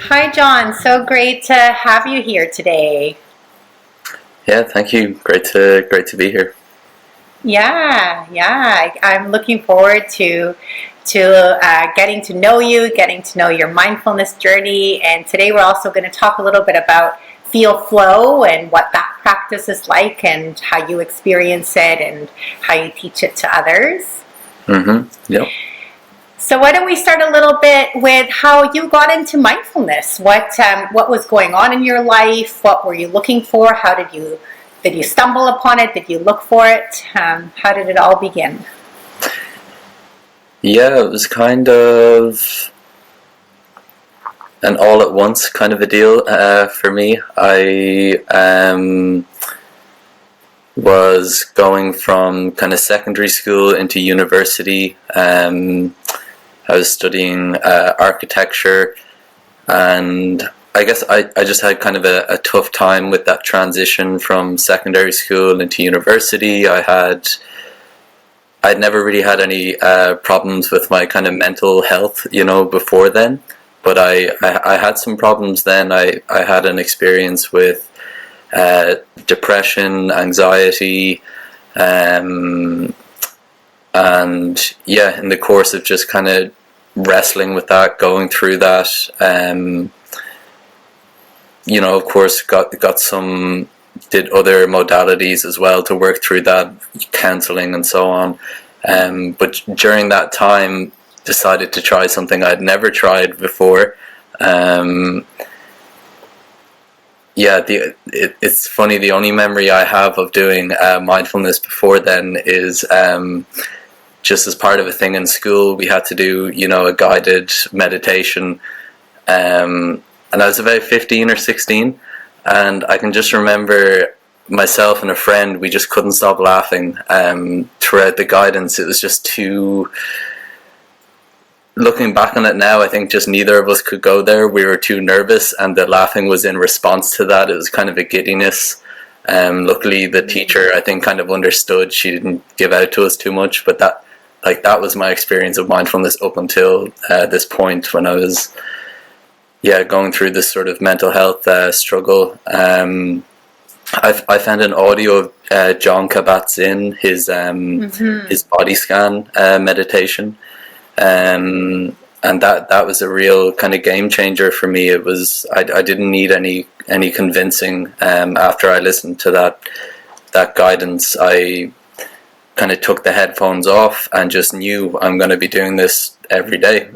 Hi, John. So great to have you here today. Yeah, thank you. Great to be here. Yeah. I'm looking forward to getting to know you, getting to know your mindfulness journey. And today we're also going to talk a little bit about feel flow and what that practice is like, and how you experience it, and how you teach it to others. Yep. So why don't we start a little bit with how you got into mindfulness? What was going on in your life? What were you looking for? How did you stumble upon it? Did you look for it? How did it all begin? Yeah, it was kind of an all at once kind of a deal for me. I was going from kind of secondary school into university. I was studying architecture, and I guess I just had kind of a tough time with that transition from secondary school into university. I'd never really had any problems with my kind of mental health, before then. But I had some problems then. I had an experience with depression, anxiety, um, and yeah, in the course of just kind of wrestling with that, going through that, of course, did other modalities as well to work through that, counseling and so on. But during that time, decided to try something I'd never tried before. Um, yeah, it's funny. The only memory I have of doing mindfulness before then is just as part of a thing in school. We had to do, a guided meditation. And I was about 15 or 16, and I can just remember myself and a friend, we just couldn't stop laughing throughout the guidance. It was just too... Looking back on it now, I think just neither of us could go there. We were too nervous, and the laughing was in response to that. It was kind of a giddiness. Luckily, the teacher, I think, kind of understood. She didn't give out to us too much, but that was my experience of mindfulness up until this point, when I was going through this sort of mental health struggle. I found an audio of John Kabat-Zinn, his body scan meditation, and that was a real kind of game changer for me. It was I didn't need any convincing after I listened to that guidance. I kind of took the headphones off and just knew I'm going to be doing this every day.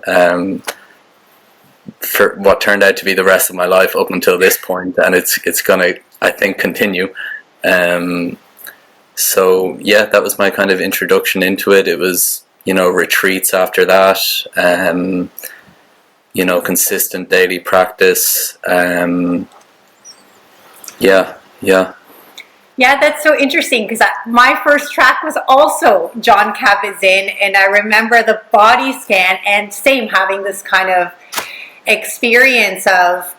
For what turned out to be the rest of my life up until this point, and it's gonna, I think, continue. So yeah, that was my kind of introduction into it. It was, retreats after that, consistent daily practice. Yeah. Yeah, that's so interesting, because my first track was also John Kabat-Zinn, and I remember the body scan, and same, having this kind of experience of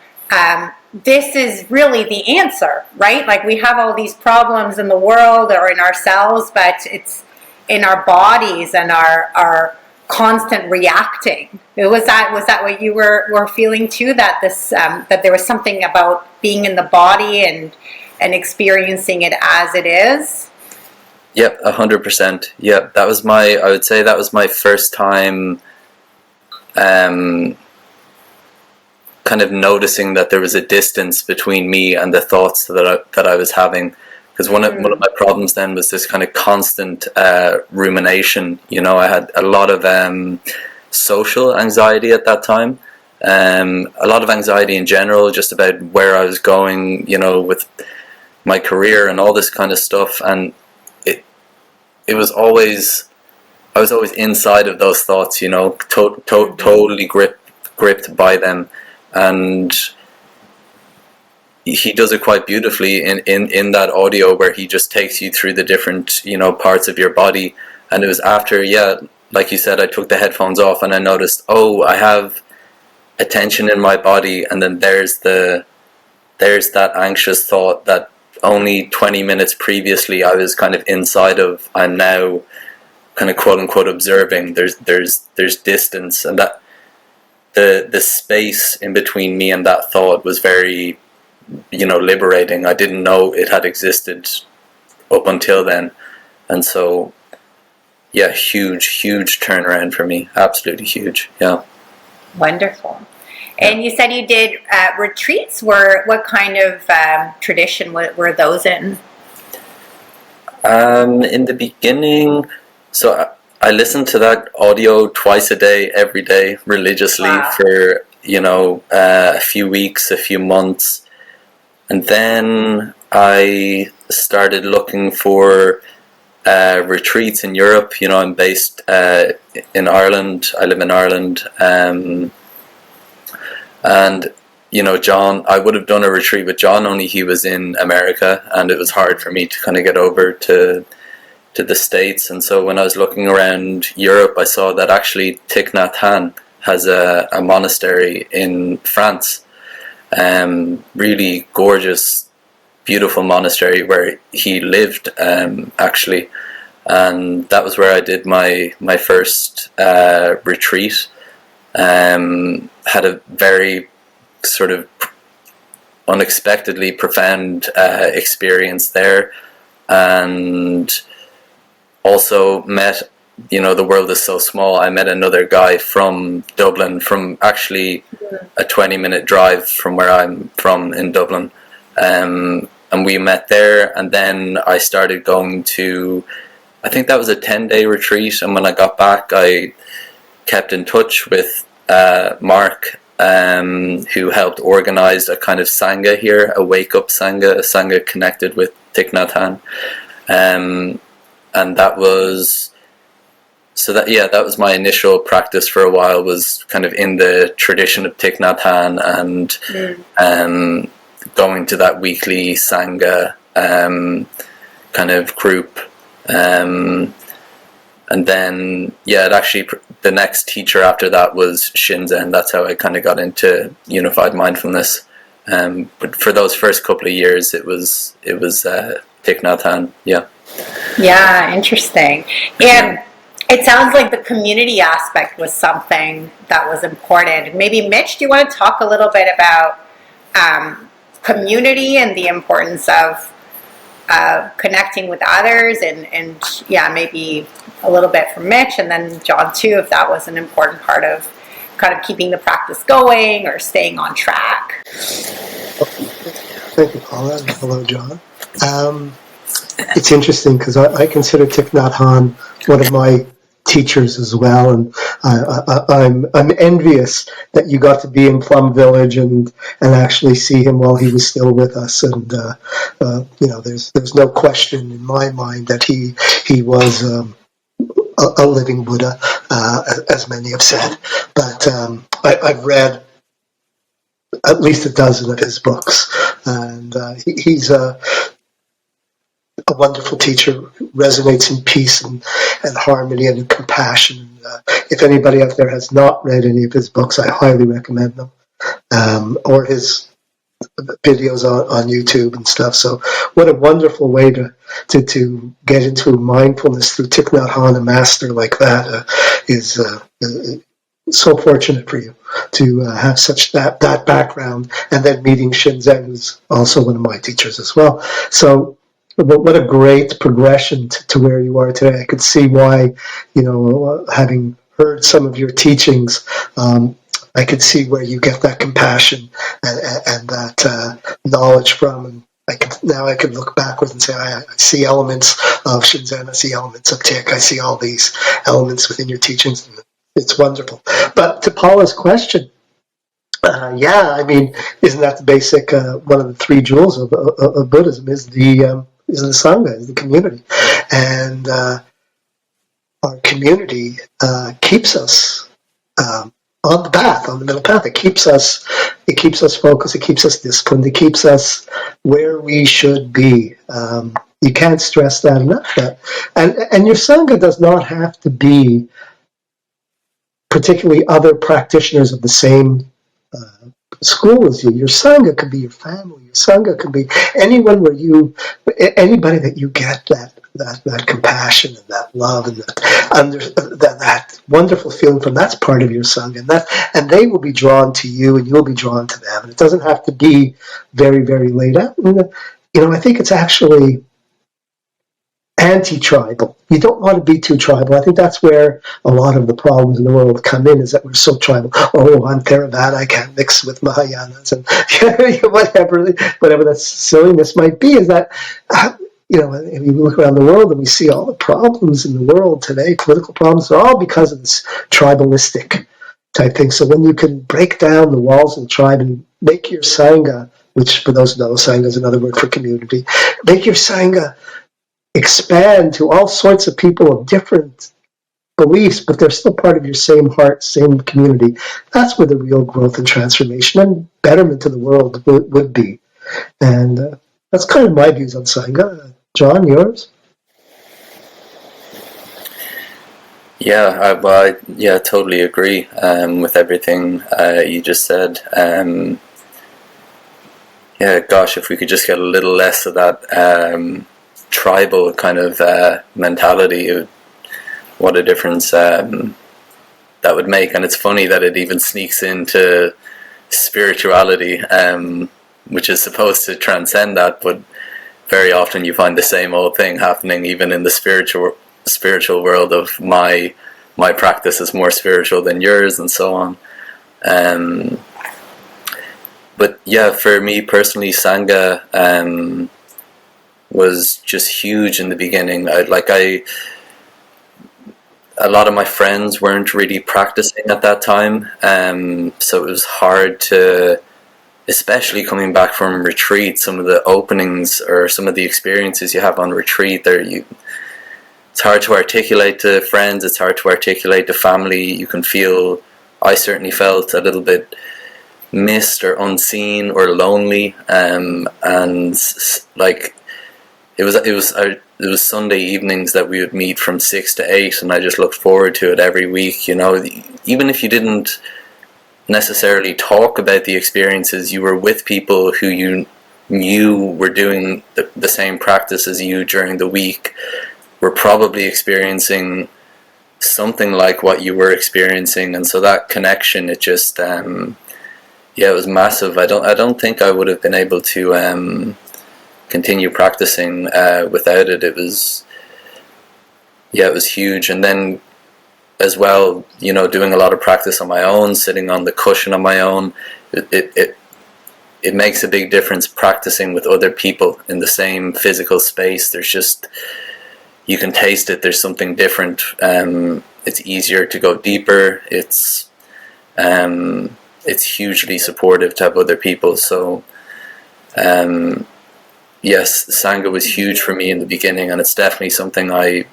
this is really the answer, right? Like, we have all these problems in the world or in ourselves, but it's in our bodies and our constant reacting. Was that what you were feeling too? That this that there was something about being in the body and experiencing it as it is. Yep, 100%. Yep, I would say that was my first time kind of noticing that there was a distance between me and the thoughts that I was having. Because one of my problems then was this kind of constant rumination. I had a lot of social anxiety at that time, a lot of anxiety in general, just about where I was going, with my career and all this kind of stuff. And it was always, I was always inside of those thoughts, totally gripped by them. And he does it quite beautifully in that audio, where he just takes you through the different, parts of your body. And it was after, like you said, I took the headphones off and I noticed, I have a tension in my body, and then there's that anxious thought that only 20 minutes previously I was kind of inside of. I'm now kind of quote unquote observing. There's distance, and the space in between me and that thought was very, liberating. I didn't know it had existed up until then. And so, yeah, huge turnaround for me. Absolutely huge. Yeah. Wonderful. And you said you did retreats. What kind of tradition were those in? In the beginning, so I listened to that audio twice a day, every day, religiously. Wow. For, a few weeks, a few months. And then I started looking for retreats in Europe. I'm based in Ireland. I live in Ireland. And, John, I would have done a retreat with John, only he was in America, and it was hard for me to kind of get over to the States. And so when I was looking around Europe, I saw that actually Thich Nhat Hanh has a monastery in France. Really gorgeous, beautiful monastery where he lived, actually. And that was where I did my first retreat. Had a very sort of unexpectedly profound experience there, and also met, the world is so small. I met another guy from Dublin, from actually a 20-minute drive from where I'm from in Dublin, and we met there. And then I started going to, I think that was a 10-day retreat, and when I got back I kept in touch with Mark, who helped organize a kind of Sangha here, a wake-up Sangha, a Sangha connected with Thich Nhat Hanh. And that was, that was my initial practice for a while, was kind of in the tradition of Thich Nhat Hanh, and going to that weekly Sangha kind of group. And then, it actually, the next teacher after that was Shinzen. That's how I kind of got into Unified Mindfulness. But for those first couple of years, it was Thich Nhat Hanh. Yeah. Yeah, interesting. And it sounds like the community aspect was something that was important. Maybe Mitch, do you want to talk a little bit about community and the importance of connecting with others, and maybe a little bit from Mitch, and then John too, if that was an important part of kind of keeping the practice going or staying on track. Thank you, Paula, and hello, John. It's interesting because I consider Thich Nhat Hanh one of my teachers as well, and I'm envious that you got to be in Plum Village and actually see him while he was still with us. And there's no question in my mind that he was a living Buddha, as many have said. But I've read at least a dozen of his books, and he's a wonderful teacher who resonates in peace and harmony and compassion. If anybody out there has not read any of his books, I highly recommend them, or his videos on YouTube and stuff. So what a wonderful way to get into mindfulness through Thich Nhat Hanh, a master like that, is so fortunate for you to have such that background, and then meeting Shinzen, who's also one of my teachers as well. So what a great progression to where you are today. I could see why, having heard some of your teachings, I could see where you get that compassion and that knowledge from. And I could look backwards and say, I see elements of Shinzen, I see elements of Thich, I see all these elements within your teachings. And it's wonderful. But to Paula's question, isn't that the basic, one of the three jewels of Buddhism is the Sangha, is the community. And our community keeps us on the path, on the middle path. It keeps us focused, it keeps us disciplined, it keeps us where we should be. You can't stress that enough. And your Sangha does not have to be particularly other practitioners of the same school is you. Your Sangha could be your family. Your Sangha could be anyone anybody that you get that compassion and that love and that wonderful feeling from. That's part of your Sangha, and they will be drawn to you, and you'll be drawn to them. And it doesn't have to be very, very late out. I think it's actually anti-tribal. You don't want to be too tribal. I think that's where a lot of the problems in the world come in, is that we're so tribal. Oh, I'm Theravada, I can't mix with Mahayanas, and whatever that silliness might be, is that, if you look around the world and we see all the problems in the world today, political problems, are all because of this tribalistic type thing. So when you can break down the walls of the tribe and make your Sangha, which for those who don't know, Sangha is another word for community, make your Sangha expand to all sorts of people of different beliefs, but they're still part of your same heart, same community. That's where the real growth and transformation and betterment to the world would be. And that's kind of my views on Sangha. John, yours? Yeah, I totally agree with everything you just said. Gosh, if we could just get a little less of that tribal kind of mentality, what a difference that would make. And it's funny that it even sneaks into spirituality, which is supposed to transcend that, but very often you find the same old thing happening even in the spiritual world of my practice is more spiritual than yours, and so on. But yeah, for me personally, Sangha was just huge in the beginning. A lot of my friends weren't really practicing at that time, so it was hard to, especially coming back from retreat, some of the openings or some of the experiences you have on retreat there, it's hard to articulate to friends, it's hard to articulate to family. You can feel, I certainly felt a little bit missed or unseen or lonely, and like it was Sunday evenings that we would meet from 6 to 8, and I just looked forward to it every week. Even if you didn't necessarily talk about the experiences, you were with people who you knew were doing the same practice as you during the week, were probably experiencing something like what you were experiencing, and so that connection, it just it was massive. I don't think I would have been able to continue practicing without it. It was huge. And then as well, doing a lot of practice on my own, sitting on the cushion on my own, it makes a big difference practicing with other people in the same physical space. There's just, you can taste it, there's something different. It's easier to go deeper. It's hugely supportive to have other people. So yes, Sangha was huge for me in the beginning, and it's definitely something I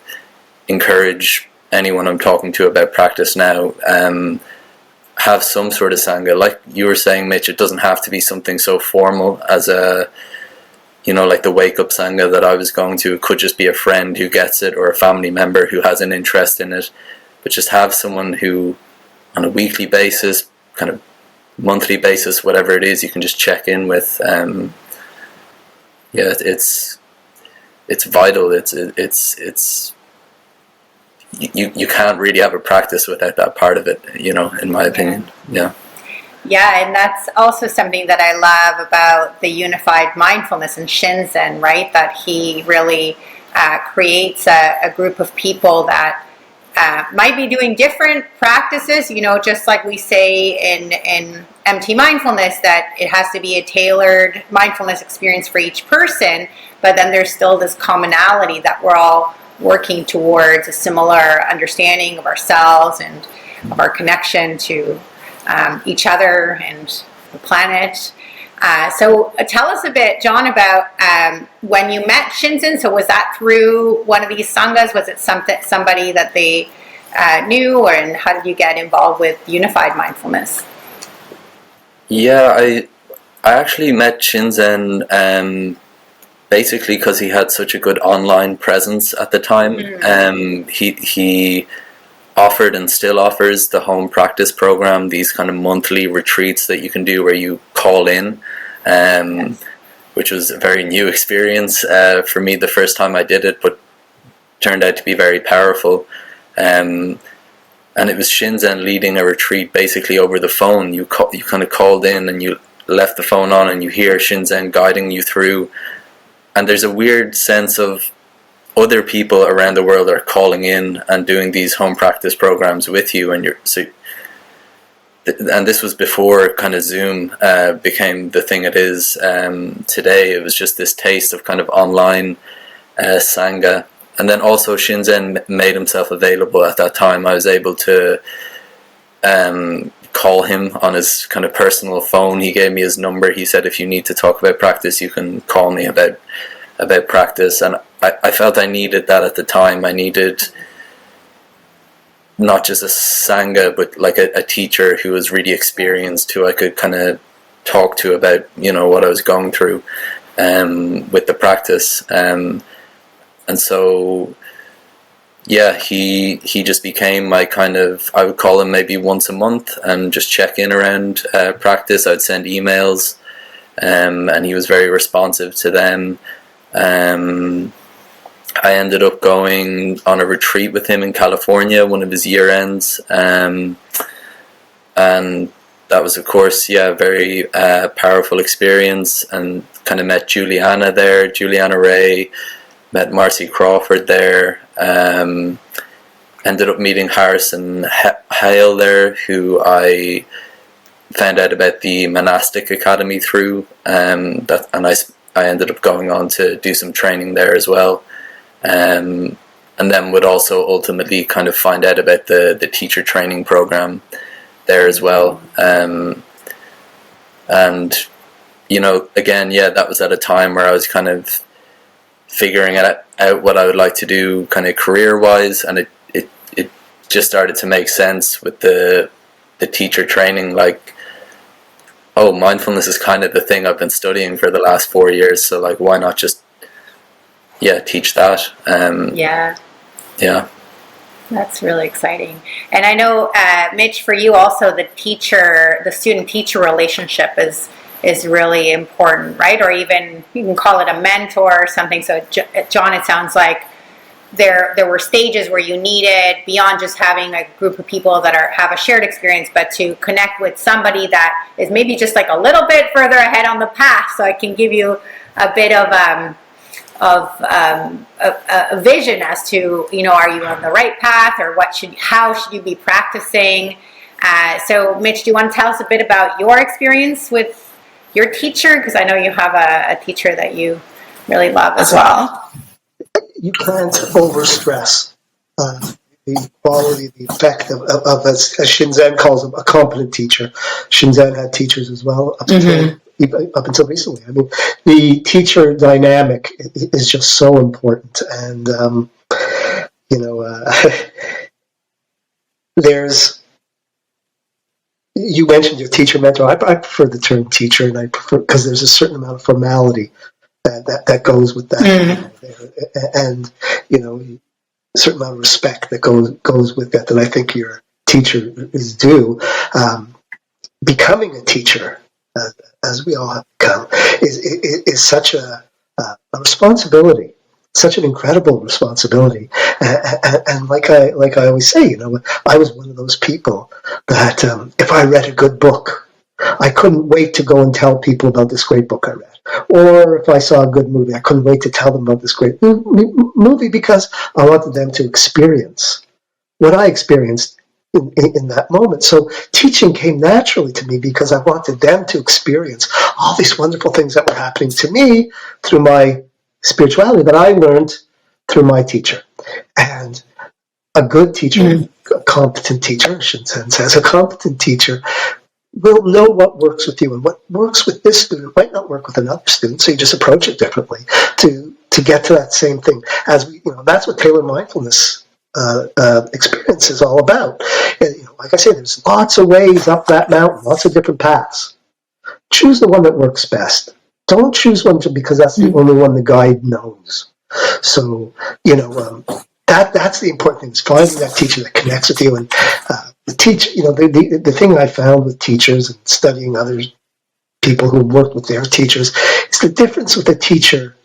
encourage anyone I'm talking to about practice now. Have some sort of Sangha. Like you were saying, Mitch, it doesn't have to be something so formal as like the wake up Sangha that I was going to. It could just be a friend who gets it, or a family member who has an interest in it. But just have someone who, on a weekly basis, kind of monthly basis, whatever it is, you can just check in with. It's vital. It's you can't really have a practice without that part of it, in my opinion. Yeah, and that's also something that I love about the Unified Mindfulness and Shinzen, right? That he really creates a group of people that might be doing different practices, just like we say in MT Mindfulness, that it has to be a tailored mindfulness experience for each person, but then there's still this commonality that we're all working towards a similar understanding of ourselves and of our connection to each other and the planet. So tell us a bit, John, about when you met Shinzen. So was that through one of these sanghas? Was it somebody that they knew, and how did you get involved with Unified Mindfulness? Yeah, I actually met Shinzen basically because he had such a good online presence at the time. offered and still offers the home practice program, these kind of monthly retreats that you can do where you call in, which was a very new experience for me the first time I did it, but turned out to be very powerful. And it was Shinzen leading a retreat basically over the phone. You kind of called in and you left the phone on, and you hear Shinzen guiding you through. And there's a weird sense of other people around the world are calling in and doing these home practice programs with you, and and this was before kind of Zoom became the thing it is today. It was just this taste of kind of online Sangha. And then also Shinzen made himself available at that time. I was able to call him on his kind of personal phone. He gave me his number. He said, if you need to talk about practice, you can call me about practice. And I felt I needed that at the time. I needed not just a Sangha, but like a teacher who was really experienced, who I could kind of talk to about, what I was going through with the practice. And so, yeah, he just became my kind of, I would call him maybe once a month and just check in around practice. I'd send emails, and he was very responsive to them. I ended up going on a retreat with him in California, one of his year ends, and that was, of course, a very powerful experience, and kind of met Juliana there, Juliana Ray, met Marcy Crawford there, ended up meeting Harrison Hale there, who I found out about the Monastic Academy through, and I ended up going on to do some training there as well. And then would also ultimately kind of find out about the teacher training program there as well. And, again, that was at a time where I was kind of figuring out what I would like to do kind of career-wise, and it just started to make sense with the teacher training, like, oh, mindfulness is kind of the thing I've been studying for the last 4 years, so like, why not just teach that. That's really exciting. And I know, Mitch, for you also, the student-teacher relationship is really important, right? Or even you can call it a mentor or something. So, John, it sounds like there were stages where you needed, beyond just having a group of people that have a shared experience, but to connect with somebody that is maybe just like a little bit further ahead on the path, so I can give you a bit of a vision as to, are you on the right path, or how should you be practicing? So, Mitch, do you want to tell us a bit about your experience with your teacher? Because I know you have a teacher that you really love as well. You can't overstress the quality, the effect of as Shinzen calls them, a competent teacher. Shinzen had teachers as well up until recently. I mean, the teacher dynamic is just so important, and there's. You mentioned your teacher mentor. I prefer the term teacher, and I prefer because there's a certain amount of formality that goes with that, and a certain amount of respect that goes with that I think your teacher is due. Becoming a teacher, as we all have become, is such a responsibility, such an incredible responsibility. And like I always say, I was one of those people that if I read a good book, I couldn't wait to go and tell people about this great book I read. Or if I saw a good movie, I couldn't wait to tell them about this great movie, because I wanted them to experience what I experienced in that moment. So teaching came naturally to me because I wanted them to experience all these wonderful things that were happening to me through my spirituality that I learned through my teacher. And a good teacher, a competent teacher, Shinzen says, a competent teacher will know what works with you, and what works with this student might not work with another student, so you just approach it differently to get to that same thing. That's what tailored mindfulness experience is all about. And, like I say, there's lots of ways up that mountain, lots of different paths. Choose the one that works best. Don't choose one because that's the only one the guide knows. So, that's the important thing, is finding that teacher that connects with you. And the thing I found with teachers and studying other people who work with their teachers is the difference with a teacher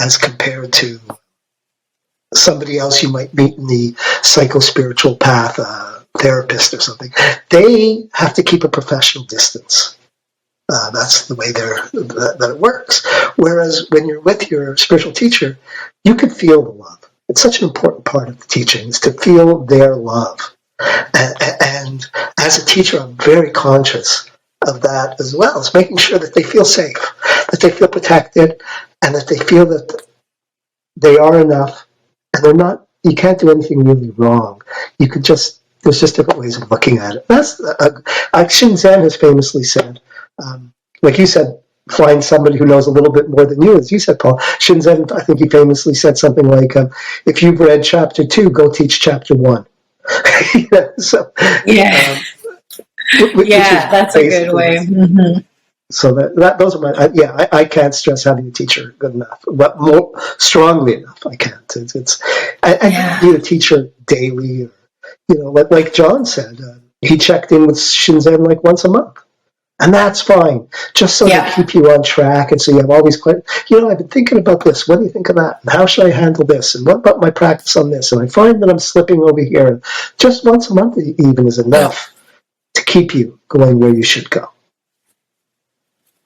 as compared to somebody else you might meet in the psycho-spiritual path, therapist or something. They have to keep a professional distance. That's the way that it works. Whereas when you're with your spiritual teacher, you can feel the love. It's such an important part of the teaching, is to feel their love. And as a teacher, I'm very conscious of that as well. It's making sure that they feel safe, that they feel protected, and that they feel that they are enough, and they're not. You can't do anything really wrong. You could just. There's just different ways of looking at it. That's like Shinzen has famously said. Like you said, find somebody who knows a little bit more than you, as you said, Paul. Shinzen, I think he famously said something like, "If you've read chapter 2, go teach chapter 1." So yeah, that's a good way. Mm-hmm. So those are my I can't stress having a teacher good enough, but more strongly enough I can't. I need a teacher daily. Like John said, he checked in with Shinzen like once a month. And that's fine, just so they keep you on track, and so you have always I've been thinking about this. What do you think of that? And how should I handle this? And what about my practice on this? And I find that I'm slipping over here. And just once a month even is enough to keep you going where you should go.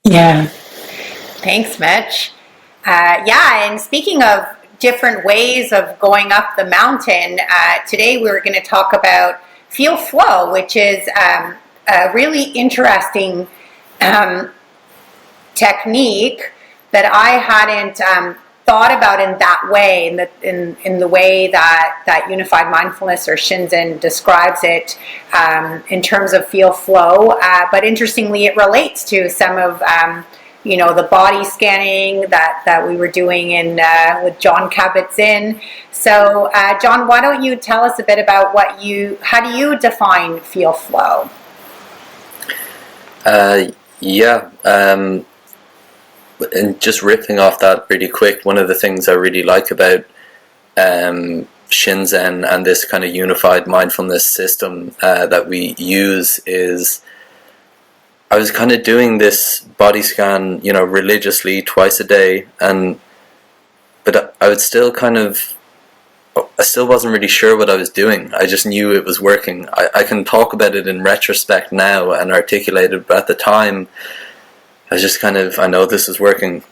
Yeah. Thanks, Mitch. And speaking of different ways of going up the mountain, today we're going to talk about feel flow, which is a really interesting technique that I hadn't thought about in that way, in the way that Unified Mindfulness or Shinzen describes it, in terms of feel flow. But interestingly, it relates to some of the body scanning that we were doing with John Kabat-Zinn. So, John, why don't you tell us a bit about how do you define feel flow? And just ripping off that really quick, one of the things I really like about Shinzen and this kind of unified mindfulness system that we use is, I was kind of doing this body scan, religiously twice a day, but I would still I still wasn't really sure what I was doing. I just knew it was working. I can talk about it in retrospect now and articulate it, but at the time, I was just I know this is working,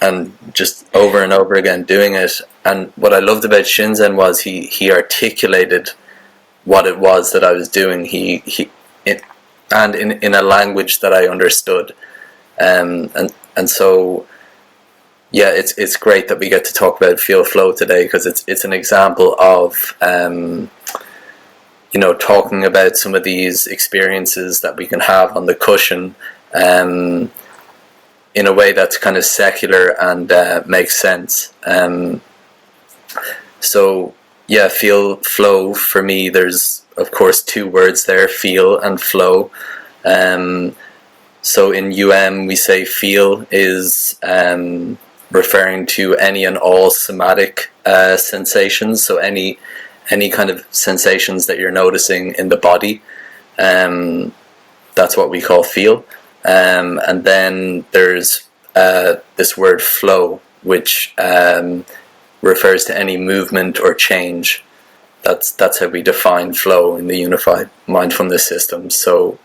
and just over and over again doing it. And what I loved about Shinzen was he articulated what it was that I was doing. And in a language that I understood. And so, it's great that we get to talk about feel flow today, because it's an example of talking about some of these experiences that we can have on the cushion in a way that's kind of secular and makes sense. Feel flow, for me, there's of course 2 words there, feel and flow. So in we say feel is referring to any and all somatic sensations, so any kind of sensations that you're noticing in the body, that's what we call feel. And then there's this word flow, which refers to any movement or change. That's how we define flow in the Unified Mindfulness system. So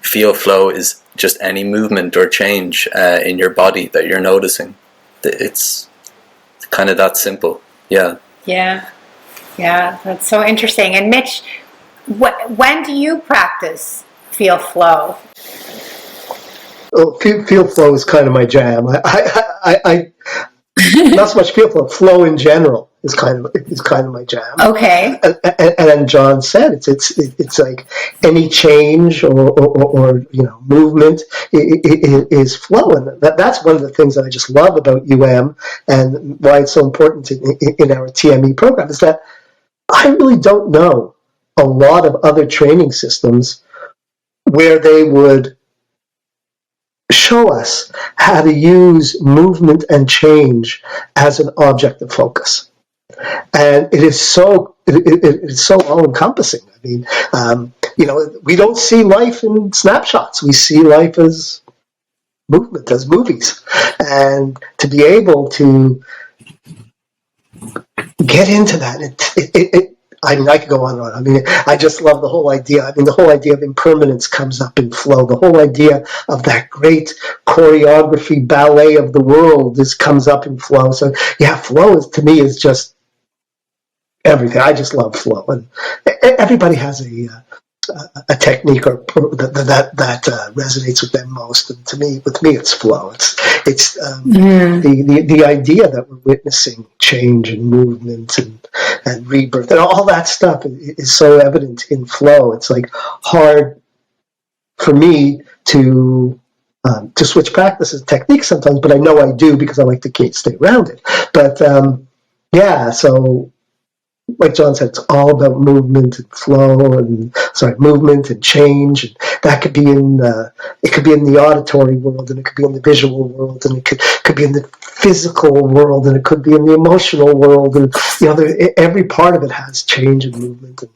feel flow is just any movement or change in your body that you're noticing. It's kind of that simple. Yeah, that's so interesting. And Mitch, when do you practice feel flow? Oh, feel flow is kind of my jam. I not so much feel flow in general is kind of my jam. Okay. And then John said it's like any change or movement is flow, and that's one of the things that I just love about and why it's so important in our TME program, is that I really don't know a lot of other training systems where they would show us how to use movement and change as an object of focus. and it's so all encompassing. I mean, we don't see life in snapshots. We see life as movement, as movies, and to be able to get into that, I mean, I could go on and on. I mean, I just love the whole idea. I mean, the whole idea of impermanence comes up in flow. The whole idea of that great choreography, ballet of the world, comes up in flow. So, yeah, flow to me is just everything. I just love flow, and everybody has a technique that resonates with them most. And with me, it's flow. It's the idea that we're witnessing change and movement and rebirth and all that stuff is so evident in flow. It's like hard for me to switch practices, techniques sometimes, but I know I do because I like to stay around it. But so like John said, it's all about movement and flow, movement and change. And that could be it could be in the auditory world, and it could be in the visual world, and it could be in the physical world, and it could be in the emotional world, and every part of it has change and movement. And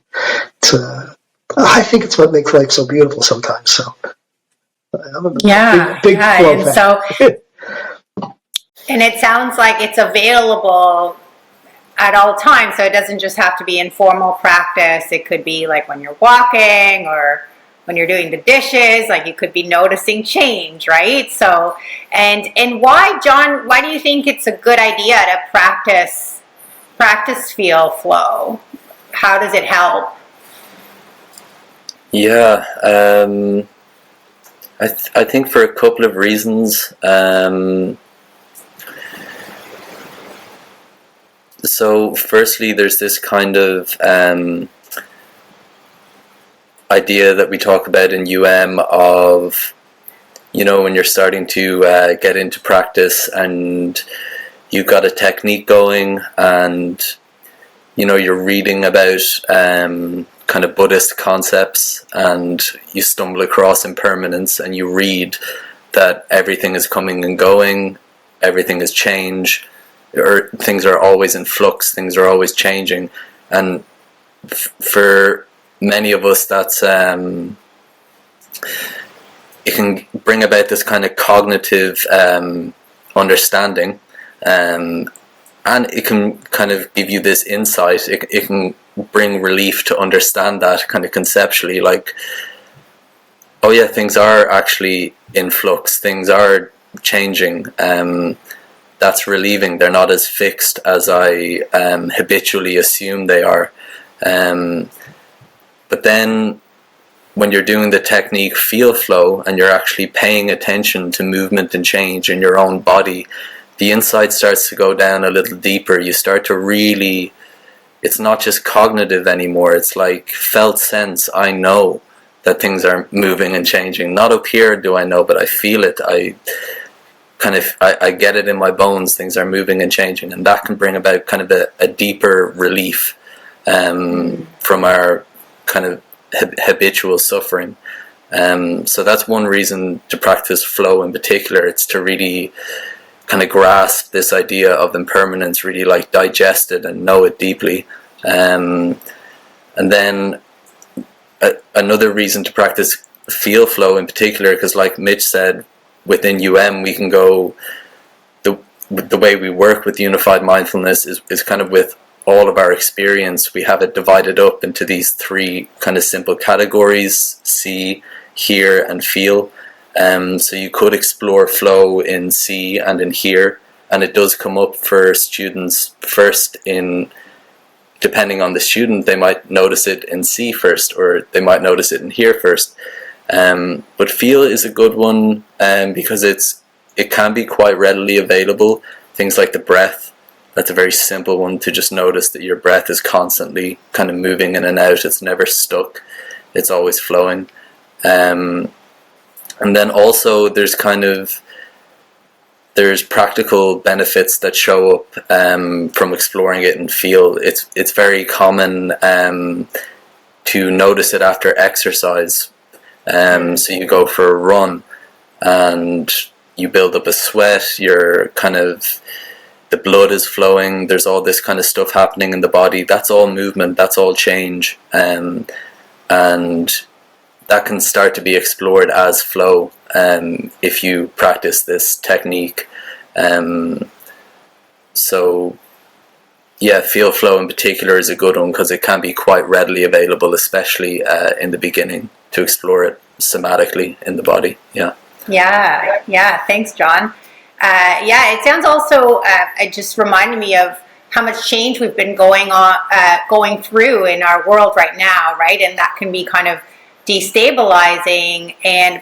I think it's what makes life so beautiful sometimes. So I'm a big flow fan. And it sounds like it's available at all times, so it doesn't just have to be in formal practice. It could be like when you're walking or when you're doing the dishes, like you could be noticing change, right? So, and why, John, why do you think it's a good idea to practice feel flow? How does it help? Yeah, I think for a couple of reasons. So firstly, there's this kind of idea that we talk about in of, when you're starting to get into practice and you've got a technique going and, you're reading about kind of Buddhist concepts and you stumble across impermanence and you read that everything is coming and going, everything is change, or things are always in flux, things are always changing, and for many of us that's it can bring about this kind of cognitive understanding, and it can kind of give you this insight. It can bring relief to understand that kind of conceptually, like, oh yeah, things are actually in flux, things are changing. That's relieving. They're not as fixed as I habitually assume they are. But then when you're doing the technique feel flow and you're actually paying attention to movement and change in your own body, the insight starts to go down a little deeper. You start to really, it's not just cognitive anymore. It's like felt sense. I know that things are moving and changing. Not up here do I know, but I feel it. I get it in my bones. Things are moving and changing, and that can bring about kind of a deeper relief from our kind of habitual suffering. So that's one reason to practice flow in particular. It's to really kind of grasp this idea of impermanence, really like digest it and know it deeply. And then another reason to practice feel flow in particular, because like Mitch said, within we can go, the way we work with Unified Mindfulness is kind of with all of our experience. We have it divided up into these three kind of simple categories: see, hear, and feel. So you could explore flow in see and in hear, and it does come up for students first depending on the student, they might notice it in see first, or they might notice it in hear first. But feel is a good one because it can be quite readily available. Things like the breath, that's a very simple one, to just notice that your breath is constantly kind of moving in and out. It's never stuck. It's always flowing. And then also there's practical benefits that show up from exploring it and feel. It's very common to notice it after exercise. So you go for a run and you build up a sweat, you're kind of the blood is flowing, there's all this kind of stuff happening in the body. That's all movement, that's all change, and that can start to be explored as flow if you practice this technique. So yeah, feel flow in particular is a good one because it can be quite readily available, especially in the beginning, to explore it somatically in the body. Yeah. Thanks, John. It sounds also. It just reminded me of how much change we've been going through in our world right now, right? And that can be kind of destabilizing.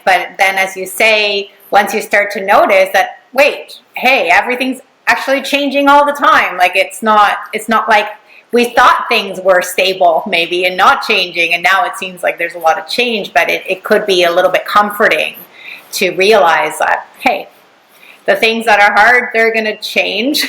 But then, as you say, once you start to notice that, wait, hey, everything's actually changing all the time. Like it's not like we thought things were stable maybe and not changing, and now it seems like there's a lot of change. But it could be a little bit comforting to realize that, hey, the things that are hard, they're going to change.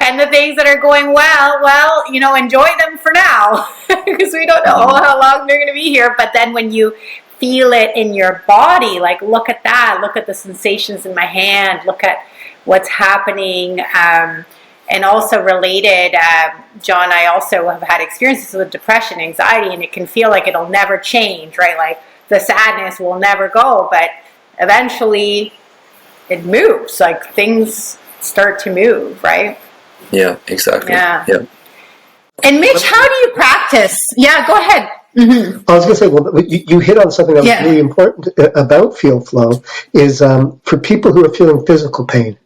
And the things that are going well, enjoy them for now because we don't know how long they're going to be here. But then when you feel it in your body, like look at that, look at the sensations in my hand, look at what's happening. And also related, John, I also have had experiences with depression, anxiety, and it can feel like it'll never change, right? Like the sadness will never go, but eventually it moves, like things start to move, right? Yeah, exactly. Yeah. And Mitch, how do you practice? Yeah, go ahead. Mm-hmm. I was going to say, well, you hit on something that was really important about feel flow is for people who are feeling physical pain,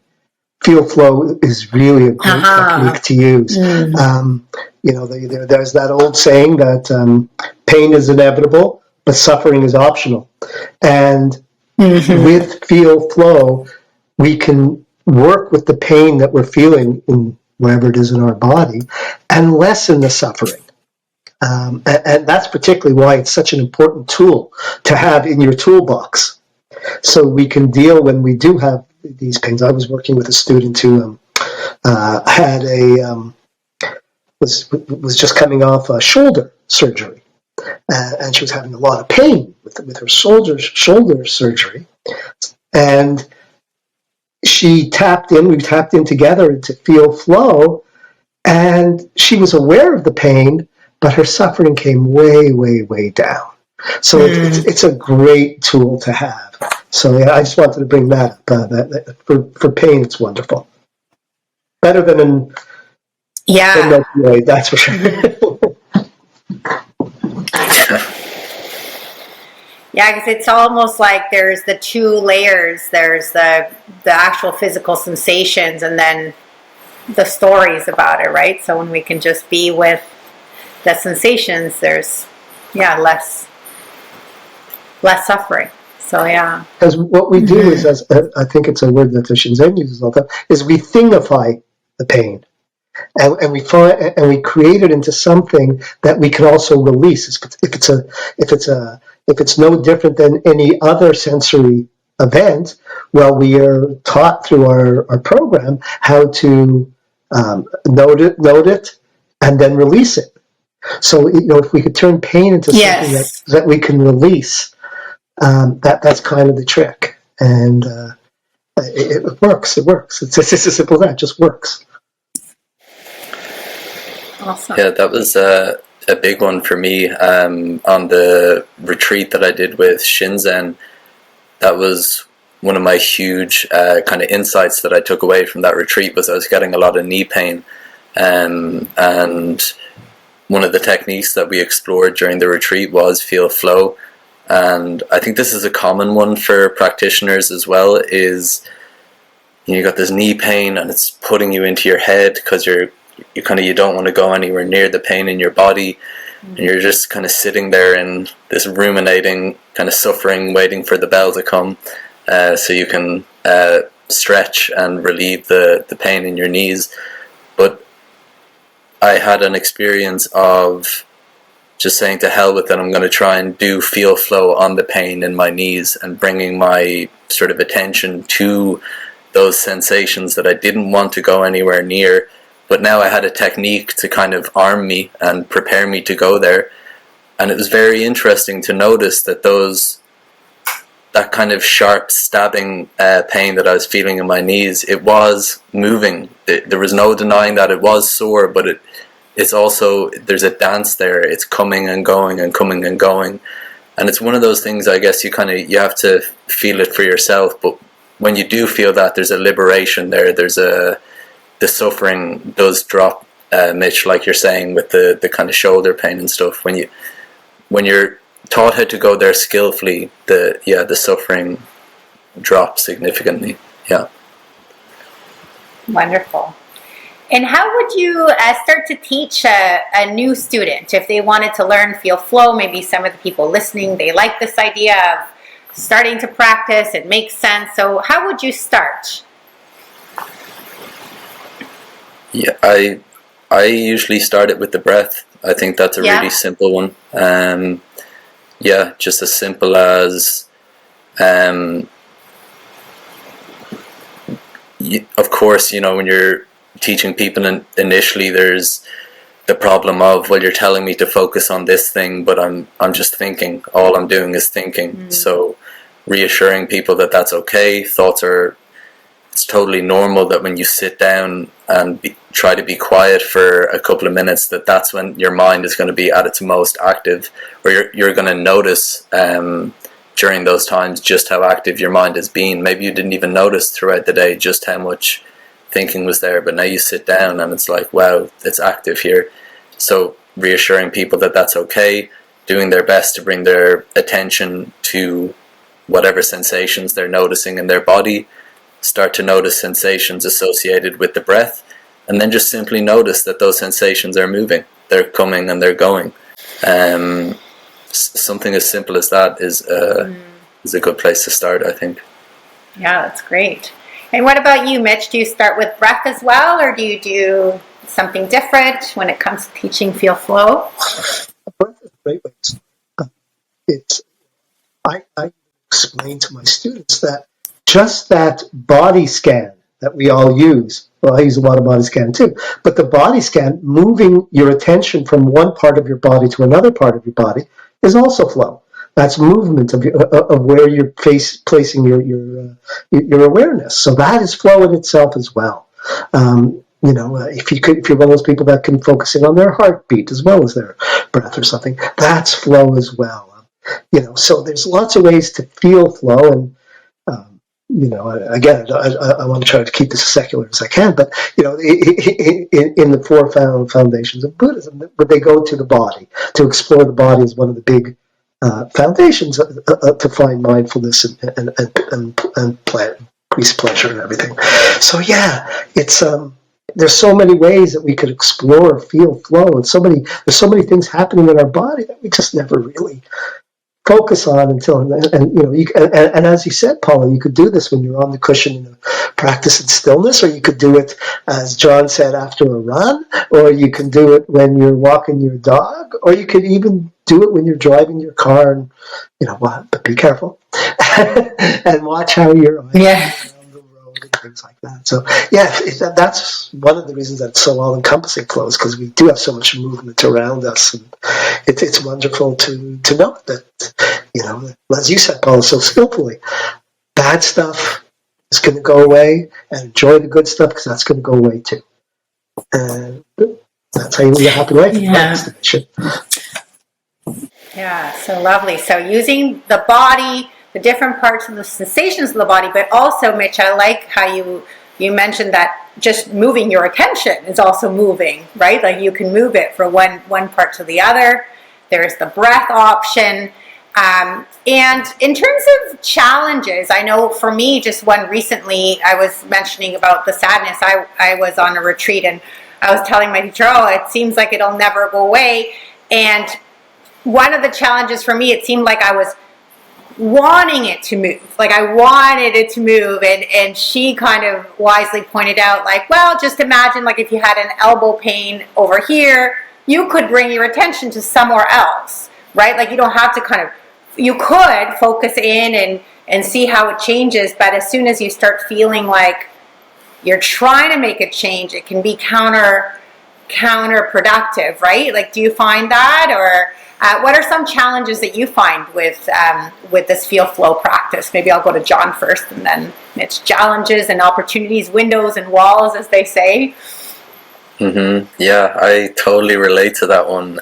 feel flow is really a great technique to use. There's that old saying that pain is inevitable, but suffering is optional. And with feel flow, we can work with the pain that we're feeling in wherever it is in our body and lessen the suffering. And that's particularly why it's such an important tool to have in your toolbox. So we can deal when we do have these pains. I was working with a student who had was just coming off a shoulder surgery. And she was having a lot of pain with her shoulder surgery. And we tapped in together to feel flow, and she was aware of the pain, but her suffering came way, way, way down. So it's a great tool to have. So I just wanted to bring that up. That for pain, it's wonderful. Better than an opioid, that's for sure. Yeah, because it's almost like there's the two layers. There's the actual physical sensations and then the stories about it, right? So when we can just be with the sensations, there's less suffering. So because what we do is, as I think it's a word that the Shinzen uses all the time, is we thingify the pain. And we create it into something that we can also release. If it's no different than any other sensory event, well, we are taught through our program how to note it, and then release it. So if we could turn pain into something that we can release, that's kind of the trick, and it works. It works. It's as simple as that. It just works. Awesome. Yeah, that was a big one for me on the retreat that I did with Shinzen. That was one of my huge kind of insights that I took away from that retreat was I was getting a lot of knee pain. And one of the techniques that we explored during the retreat was feel flow. And I think this is a common one for practitioners as well, is you got this knee pain and it's putting you into your head because you don't want to go anywhere near the pain in your body, and you're just kind of sitting there in this ruminating kind of suffering, waiting for the bell to come so you can stretch and relieve the pain in your knees. But I had an experience of just saying to hell with it, I'm going to try and do feel flow on the pain in my knees and bringing my sort of attention to those sensations that I didn't want to go anywhere near. But now I had a technique to kind of arm me and prepare me to go there. And it was very interesting to notice that those that kind of sharp stabbing pain that I was feeling in my knees, it was moving. There was no denying that it was sore, but it's also, there's a dance there. It's coming and going and coming and going. And it's one of those things, I guess, you have to feel it for yourself. But when you do feel that, there's a liberation there. The suffering does drop, Mitch, like you're saying, with the kind of shoulder pain and stuff. When you're taught how to go there skillfully, the suffering drops significantly. Yeah. Wonderful. And how would you start to teach a new student if they wanted to learn feel flow? Maybe some of the people listening, they like this idea of starting to practice. It makes sense. So how would you start? Yeah, I usually start it with the breath. I think that's a really simple one. Just as simple as, of course, when you're teaching people initially, there's the problem of, well, you're telling me to focus on this thing, but I'm just thinking. All I'm doing is thinking. So reassuring people that that's okay. It's totally normal that when you sit down and try to be quiet for a couple of minutes, that's when your mind is going to be at its most active, or you're going to notice during those times just how active your mind has been. Maybe you didn't even notice throughout the day just how much thinking was there, but now you sit down and it's like, wow, it's active here. So reassuring people that that's okay, doing their best to bring their attention to whatever sensations they're noticing in their body. Start to notice sensations associated with the breath, and then just simply notice that those sensations are moving. They're coming and they're going. Something as simple as that is a good place to start, I think. Yeah, that's great. And what about you, Mitch? Do you start with breath as well, or do you do something different when it comes to teaching feel flow? Breath is a great way to start. I explain to my students that just that body scan that we all use, well, I use a lot of body scan too, but the body scan, moving your attention from one part of your body to another part of your body, is also flow. That's movement of where you're placing your awareness. So that is flow in itself as well. If you're one of those people that can focus in on their heartbeat as well as their breath or something, that's flow as well. So there's lots of ways to feel flow, and again, I want to try to keep this as secular as I can, but in the four foundations of Buddhism, but they go to the body. To explore the body is one of the big foundations to find mindfulness and increase pleasure and everything. So it's there's so many ways that we could explore, feel flow, and there's so many things happening in our body that we just never really focus on until, and as you said, Paula, you could do this when you're on the cushion in a practice in stillness, or you could do it, as John said, after a run, or you can do it when you're walking your dog, or you could even do it when you're driving your car, and but be careful and watch how you're around the road and things like that. So that's one of the reasons that it's so all-encompassing flow, is because we do have so much movement around us, and it's wonderful to know that, as you said, Paul, so skillfully, bad stuff is going to go away, and enjoy the good stuff, because that's going to go away too. And that's how you live a happy life. Yeah, so lovely. So using the body, the different parts of the sensations of the body, but also, Mitch, I like how you mentioned that just moving your attention is also moving, right? Like you can move it from one part to the other. There's the breath option. And in terms of challenges, I know for me, just one recently, I was mentioning about the sadness. I was on a retreat, and I was telling my teacher, it seems like it'll never go away. And one of the challenges for me, it seemed like I was wanting it to move. Like I wanted it to move, and she kind of wisely pointed out, like, well, just imagine like if you had an elbow pain over here, you could bring your attention to somewhere else, right? Like you don't have to you could focus in and see how it changes, but as soon as you start feeling like you're trying to make a change, it can be counterproductive, right? Like, do you find that? Or What are some challenges that you find with this feel flow practice? Maybe I'll go to John first, and then it's challenges and opportunities, windows and walls, as they say. Yeah, I totally relate to that one.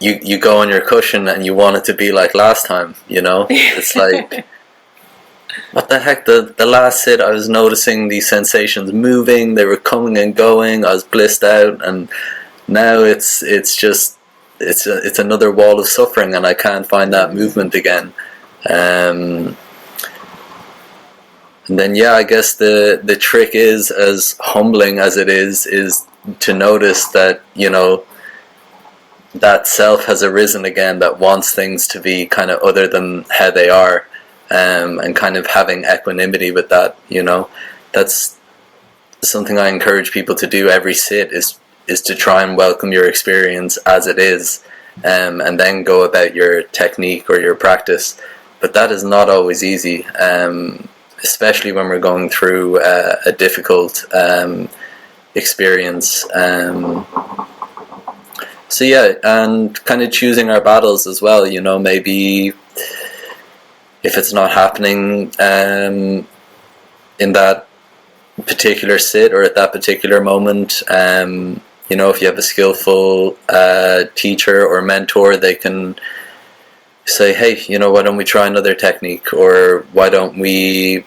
You go on your cushion and you want it to be like last time, It's like, what the heck, the last sit I was noticing these sensations moving, they were coming and going, I was blissed out, and now it's another wall of suffering and I can't find that movement again. And then, I guess the trick is, as humbling as it is to notice that, that self has arisen again, that wants things to be kind of other than how they are, and kind of having equanimity with that. That's something I encourage people to do every sit, is to try and welcome your experience as it is, and then go about your technique or your practice. But that is not always easy, especially when we're going through a difficult experience. And kind of choosing our battles as well, maybe if it's not happening in that particular sit or at that particular moment, if you have a skillful teacher or mentor, they can say, hey, why don't we try another technique, or why don't we,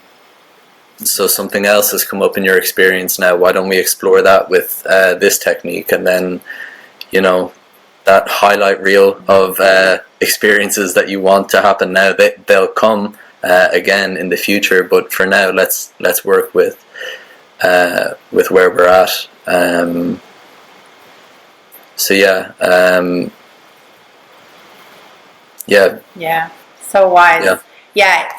so something else has come up in your experience now, why don't we explore that with this technique? And then that highlight reel of experiences that you want to happen now, they'll come again in the future, but for now let's work with where we're at. So wise.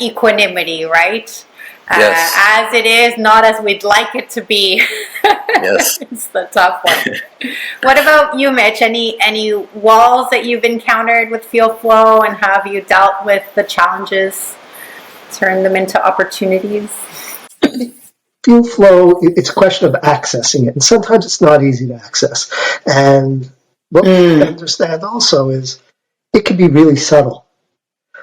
Equanimity, right? Yes. As it is, not as we'd like it to be. Yes. It's the tough one. What about you, Mitch? Any walls that you've encountered with feel flow, and have you dealt with the challenges, turned them into opportunities? Feel flow, it's a question of accessing it, and sometimes it's not easy to access. And what we understand also is it can be really subtle.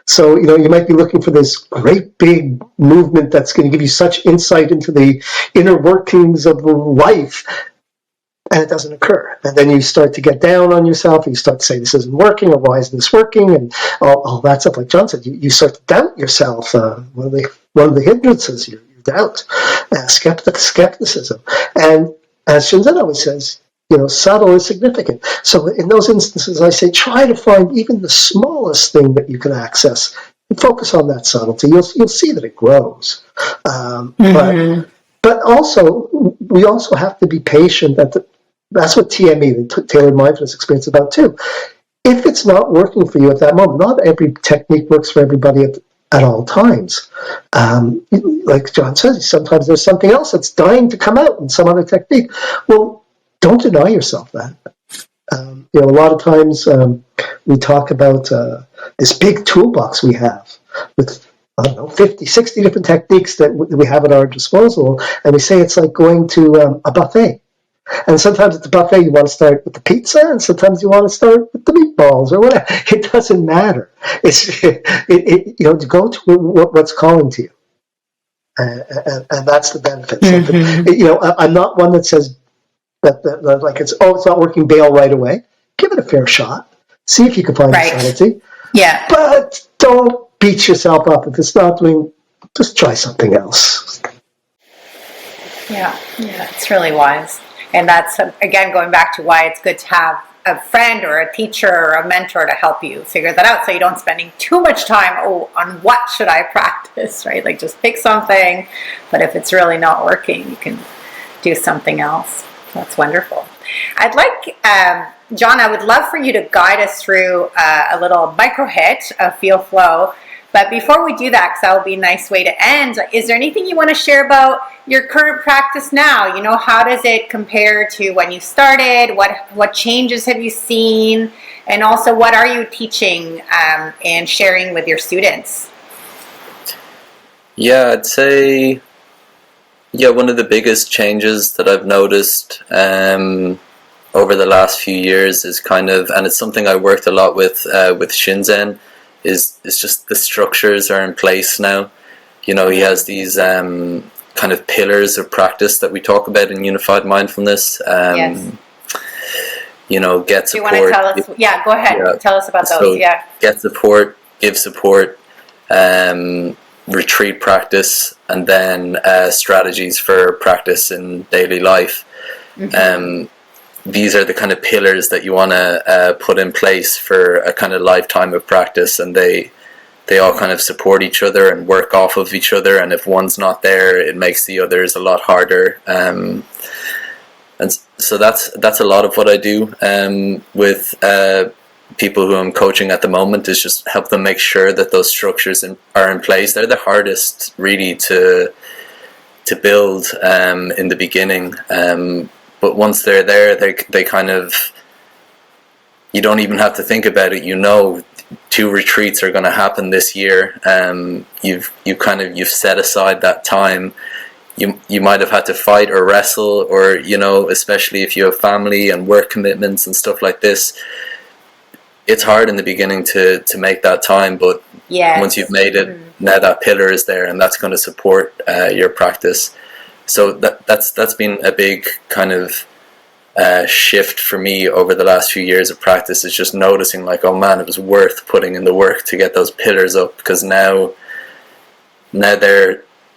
So, you might be looking for this great big movement that's going to give you such insight into the inner workings of life, and it doesn't occur. And then you start to get down on yourself, and you start to say, this isn't working, or why isn't this working, and all that stuff. Like John said, you start to doubt yourself. One of the hindrances, your doubt, skepticism. And as Shinzen always says, subtle is significant. So in those instances, I say, try to find even the smallest thing that you can access and focus on that subtlety. You'll see that it grows. But also, we also have to be patient. That's what TME, the Tailored Mindfulness Experience, is about too. If it's not working for you at that moment, not every technique works for everybody at all times. Like John says, sometimes there's something else that's dying to come out in some other technique. Well, don't deny yourself that. A lot of times we talk about this big toolbox we have with, 50, 60 different techniques that we have at our disposal, and we say it's like going to a buffet. And sometimes at the buffet you want to start with the pizza, and sometimes you want to start with the meatballs or whatever. It doesn't matter. It's to go to what's calling to you, and that's the benefit. So I'm not one that says that like it's not working, bail right away. Give it a fair shot. See if you can find the subtlety. Yeah. But don't beat yourself up if it's not doing. Just try something else. Yeah, it's really wise. And that's, again, going back to why it's good to have a friend or a teacher or a mentor to help you figure that out, so you don't spending too much time on what should I practice, right? Like, just pick something, but if it's really not working, you can do something else. That's wonderful. I'd like, John, I would love for you to guide us through a little micro hit of Feel Flow. But before we do that, because that would be a nice way to end, is there anything you want to share about your current practice now? How does it compare to when you started? What changes have you seen? And also, what are you teaching and sharing with your students? Yeah, I'd say Yeah, one of the biggest changes that I've noticed over the last few years is kind of, and it's something I worked a lot with Shinzen, is just the structures are in place now. You know, he has these kind of pillars of practice that we talk about in Unified Mindfulness. Yes. You know, get support. Do you want to tell us? Yeah, go ahead. Yeah. Tell us about those. So Yeah. get support, give support, retreat practice, and then strategies for practice in daily life. These are the kind of pillars that you want to put in place for a kind of lifetime of practice, and they all kind of support each other and work off of each other, and if one's not there, it makes the others a lot harder. And so that's a lot of what I do with people who I'm coaching at the moment, is just help them make sure that those structures are in place. They're the hardest really to build in the beginning, but once they're there, they kind of, you don't even have to think about it. You know, 2 retreats are going to happen this year. You've set aside that time. You might have had to fight or wrestle, or, you know, especially if you have family and work commitments and stuff like this, it's hard in the beginning to make that time, but once you've made it, now that pillar is there, and that's going to support your practice. So that's been a big kind of shift for me over the last few years of practice, is just noticing like, oh man, it was worth putting in the work to get those pillars up, because now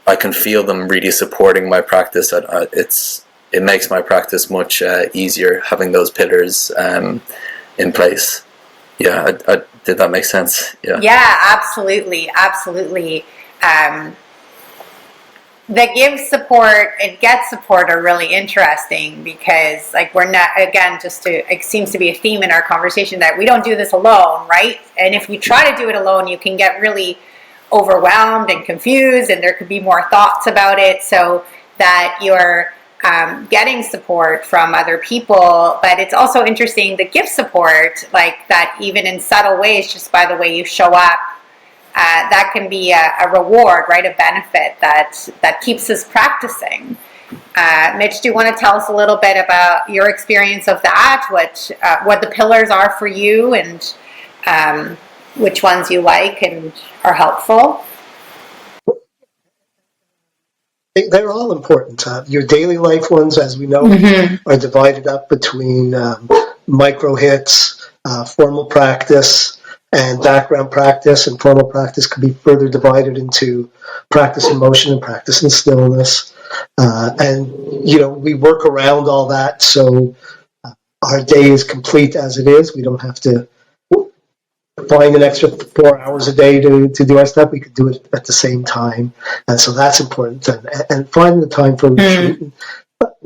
I can feel them really supporting my practice. It makes my practice much easier having those pillars in place. Yeah, did that make sense? Yeah. Yeah, absolutely. The give support and get support are really interesting, because like we're not, again, it seems to be a theme in our conversation that we don't do this alone, right? And if you try to do it alone, you can get really overwhelmed and confused, and there could be more thoughts about it, so that you're getting support from other people. But it's also interesting to give support like that, even in subtle ways, just by the way you show up. That can be a reward, right? A benefit that keeps us practicing. Mitch, do you want to tell us a little bit about your experience of that? What the pillars are for you, and which ones you like and are helpful? They're all important. Your daily life ones, as we know, are divided up between micro hits, formal practice, and background practice. And formal practice can be further divided into practice in motion and practice in stillness. And, you know, we work around all that, so our day is complete as it is. We don't have to find an extra 4 hours a day to do our stuff. We could do it at the same time, and so that's important. And finding the time for a retreat.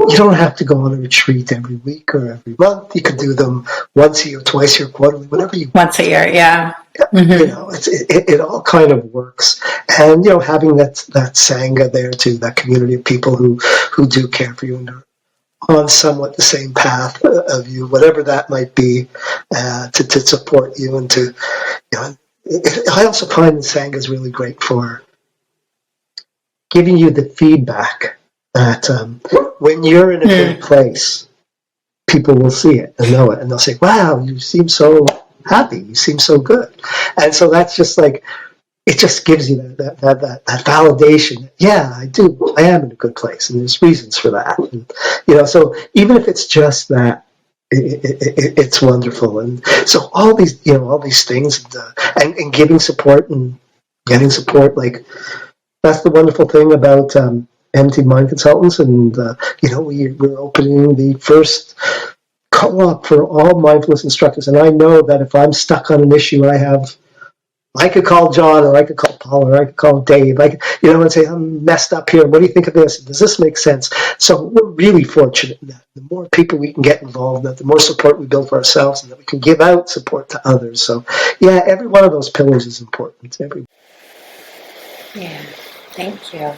You don't have to go on a retreat every week or every month. You could do them once a year, twice a year, quarterly, whatever you want. Once a year, yeah. You know, it all kind of works. And, you know, having that Sangha there too, that community of people who do care for you and are on somewhat the same path of you, whatever that might be, to support you and to, you know, I also find the Sangha is really great for giving you the feedback that when you're in a good place, people will see it and know it, and they'll say, wow, you seem so happy, you seem so good. And so that's just like, it just gives you that validation. Yeah, I am in a good place, and there's reasons for that. And, you know, so even if it's just that, it's wonderful. And so all these things, and giving support and getting support, like that's the wonderful thing about MT Mind Consultants. And you know, we're opening the first co-op for all mindfulness instructors. And I know that if I'm stuck on an issue, I could call John, or I could call Paul, or I could call Dave. And say, I'm messed up here. What do you think of this? Does this make sense? So we're really fortunate in that. The more people we can get involved, that the more support we build for ourselves, and that we can give out support to others. So, yeah, every one of those pillars is important. Yeah, thank you.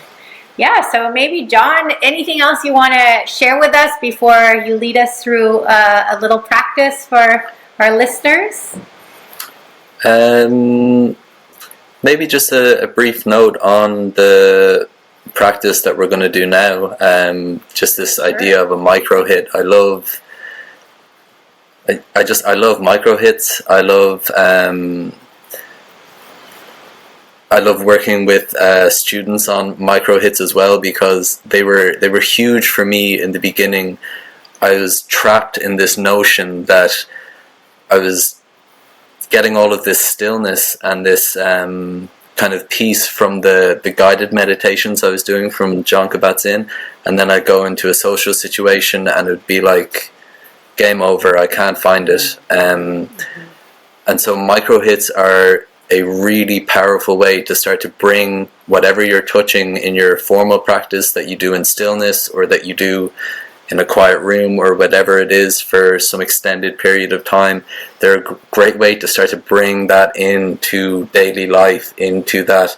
Yeah, so maybe, John, anything else you want to share with us before you lead us through a little practice for our listeners? Maybe just a brief note on the practice that we're going to do now, just this idea of a micro hit. I love micro hits. I love working with students on micro hits as well, because they were huge for me in the beginning. I was trapped in this notion that I was getting all of this stillness and this kind of peace from the guided meditations I was doing from Jon Kabat-Zinn, and then I'd go into a social situation and it would be like, game over, I can't find it. And so micro hits are a really powerful way to start to bring whatever you're touching in your formal practice that you do in stillness, or that you do in a quiet room, or whatever it is for some extended period of time. They're a great way to start to bring that into daily life, into that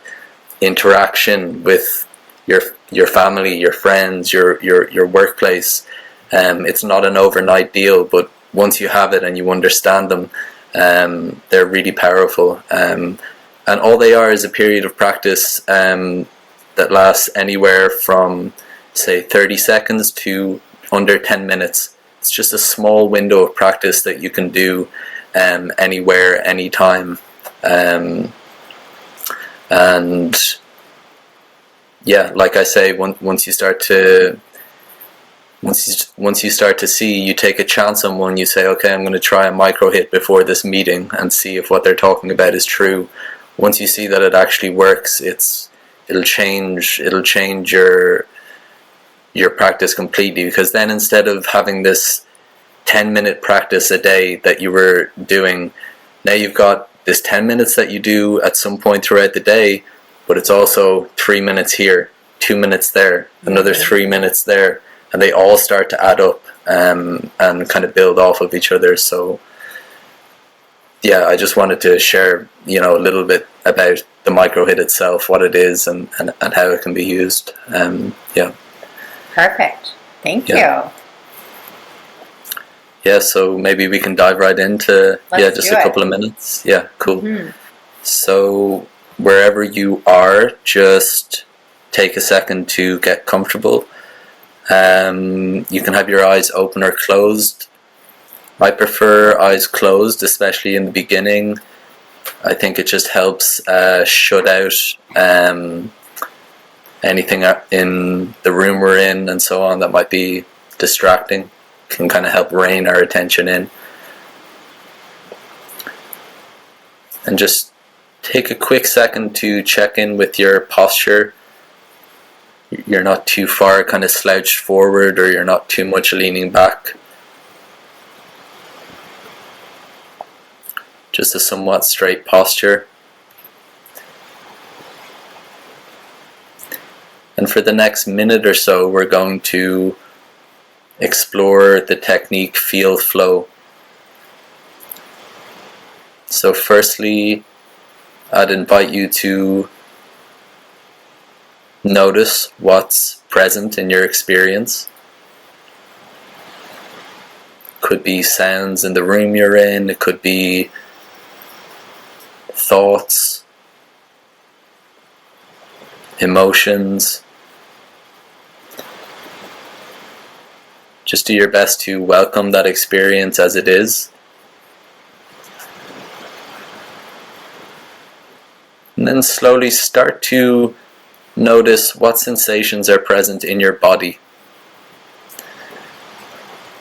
interaction with your family, your friends, your workplace. It's not an overnight deal, but once you have it and you understand them, they're really powerful. And all they are is a period of practice that lasts anywhere from, say, 30 seconds to under 10 minutes. It's just a small window of practice that you can do anywhere, anytime. And yeah, like I say, once you start to see, you take a chance on one, you say, okay, I'm going to try a micro hit before this meeting and see if what they're talking about is true. Once you see that it actually works, it'll change your practice completely, because then instead of having this 10-minute practice a day that you were doing, now you've got this 10 minutes that you do at some point throughout the day, but it's also 3 minutes here, 2 minutes there, another 3 minutes there, and they all start to add up and kind of build off of each other. So yeah, I just wanted to share, a little bit about the micro hit itself, what it is, and how it can be used. Yeah. Perfect. Thank you. Yeah, so maybe we can dive right into just a couple of minutes. Yeah, cool. Mm-hmm. So wherever you are, just take a second to get comfortable. You can have your eyes open or closed. I prefer eyes closed, especially in the beginning. I think it just helps shut out anything in the room we're in and so on that might be distracting. Can kind of help rein our attention in. And just take a quick second to check in with your posture. You're not too far kind of slouched forward, or you're not too much leaning back. Just a somewhat straight posture. And for the next minute or so, we're going to explore the technique feel flow. So firstly, I'd invite you to notice what's present in your experience. Could be sounds in the room you're in, it could be thoughts, emotions. Just do your best to welcome that experience as it is. And then slowly start to notice what sensations are present in your body.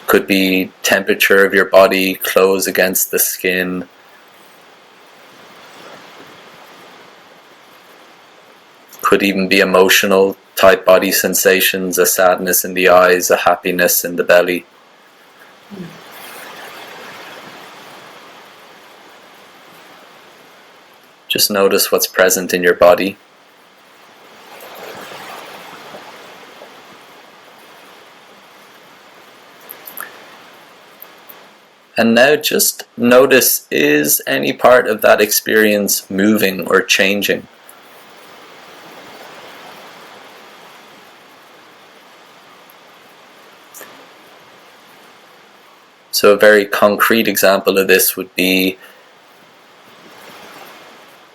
Could be temperature of your body, clothes against the skin. Could even be emotional type body sensations, a sadness in the eyes, a happiness in the belly. Just notice what's present in your body. And now just notice, is any part of that experience moving or changing? So a very concrete example of this would be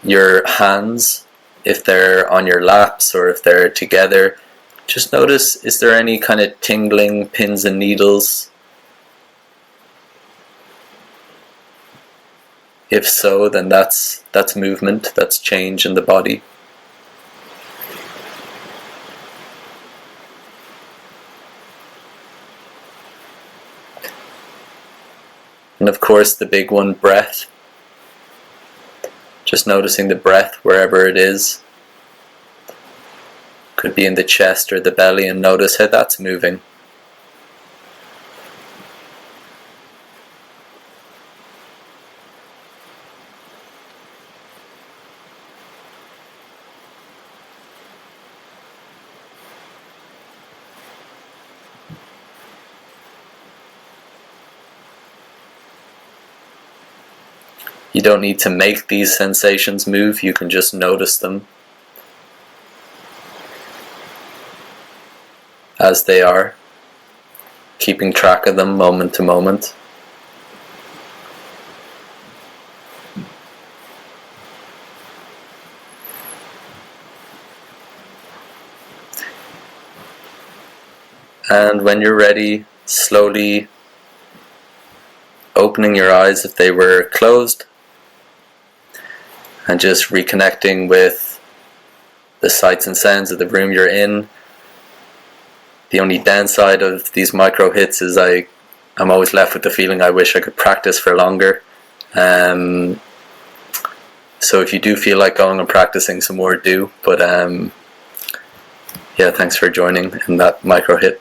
your hands if they're on your laps or if they're together, just notice, is there any kind of tingling, pins and needles? If so, then that's movement, that's change in the body. And of course, the big one, breath. Just noticing the breath wherever it is. Could be in the chest or the belly, and notice how that's moving. You don't need to make these sensations move, you can just notice them as they are, keeping track of them moment to moment. And when you're ready, slowly opening your eyes if they were closed, and just reconnecting with the sights and sounds of the room you're in. The only downside of these micro hits is I'm always left with the feeling I wish I could practice for longer. So if you do feel like going and practicing some more, do. But yeah, thanks for joining in that micro hit.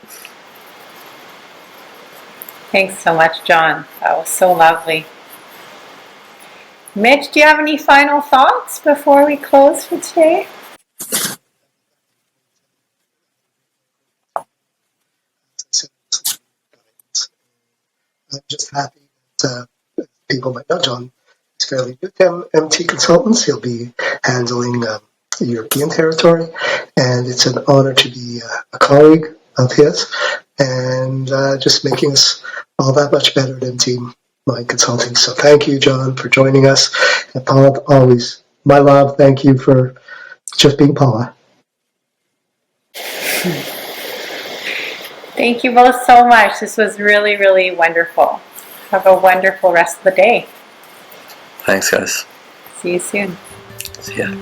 Thanks so much, John. That was so lovely. Mitch, do you have any final thoughts before we close for today? I'm just happy that people might know John is fairly new to MT Consultants. He'll be handling the European territory, and it's an honor to be a colleague of his, and just making us all that much better at MT Mind Consulting. So thank you, John, for joining us. And Paula, always my love. Thank you for just being Paula. Thank you both so much. This was really, really wonderful. Have a wonderful rest of the day. Thanks, guys. See you soon. See ya.